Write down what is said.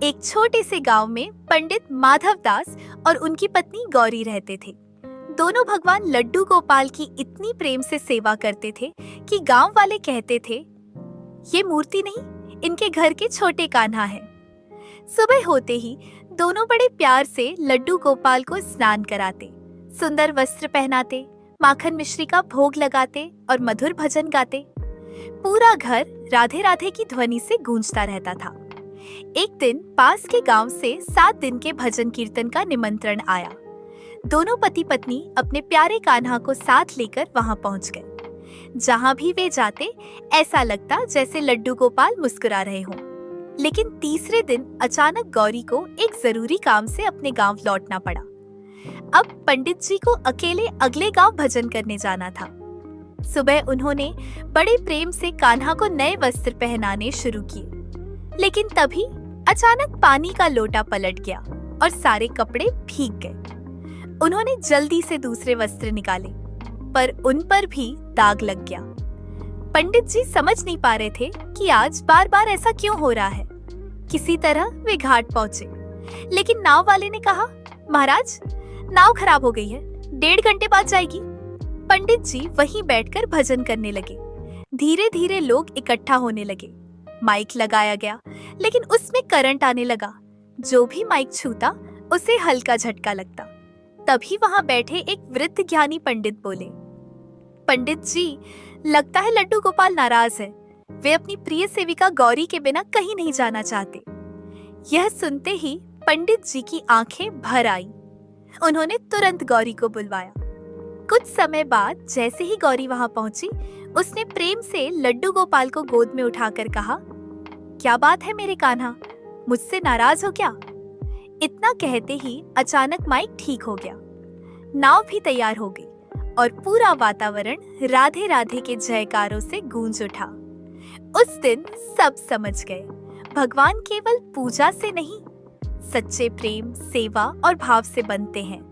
एक छोटे से गांव में पंडित माधव दास और उनकी पत्नी गौरी रहते थे। दोनों भगवान लड्डू गोपाल की इतनी प्रेम से सेवा करते थे कि गांव वाले कहते थे, ये मूर्ति नहीं, इनके घर के छोटे कान्हा है। सुबह होते ही दोनों बड़े प्यार से लड्डू गोपाल को स्नान कराते, सुंदर वस्त्र पहनाते, माखन मिश्री का भोग लगाते और मधुर भजन गाते। पूरा घर राधे राधे की ध्वनि से गूंजता रहता था। एक दिन पास के गांव से 7 दिन के भजन कीर्तन का निमंत्रण आया। दोनों पति पत्नी अपने प्यारे कान्हा को साथ लेकर वहां पहुंच गए। जहां भी वे जाते ऐसा लगता जैसे लड्डू गोपाल मुस्कुरा रहे हों। लेकिन तीसरे दिन अचानक गौरी को एक जरूरी काम से अपने गांव लौटना पड़ा। अब पंडित जी को अकेले अगले गांव भजन करने जाना था। सुबह उन्होंने बड़े प्रेम से कान्हा को नए वस्त्र पहनाने शुरू किए, लेकिन तभी अचानक पानी का लोटा पलट गया और सारे कपड़े भीग गए। उन्होंने जल्दी से दूसरे वस्त्र निकाले, पर उन पर भी दाग लग गया। पंडित जी समझ नहीं पा रहे थे कि आज बार बार ऐसा क्यों हो रहा है। किसी तरह वे घाट पहुंचे, लेकिन नाव वाले ने कहा, महाराज, नाव खराब हो गई है, 1.5 घंटे बाद जाएगी। पंडित जी वहीं बैठकर भजन करने लगे। धीरे धीरे लोग इकट्ठा होने लगे। माइक लगाया गया, लेकिन उसमें करंट आने लगा। जो भी माइक छूता उसे हल्का झटका लगता। तभी वहां बैठे एक वृद्ध ज्ञानी पंडित बोले, पंडित जी, लगता है लड्डू गोपाल नाराज है। वे अपनी प्रिय सेविका गौरी के बिना कहीं नहीं जाना चाहते। यह सुनते ही पंडित जी की आंखें भर आई। उन्होंने तुरंत गौरी को बुलवाया। कुछ समय बाद जैसे ही गौरी वहां पहुंची, उसने प्रेम से लड्डू गोपाल को गोद में उठाकर कहा, क्या बात है मेरे कान्हा, मुझसे नाराज हो क्या? इतना कहते ही अचानक माइक ठीक हो गया, नाव भी तैयार हो गई और पूरा वातावरण राधे राधे के जयकारों से गूंज उठा। उस दिन सब समझ गए, भगवान केवल पूजा से नहीं, सच्चे प्रेम, सेवा और भाव से बनते हैं।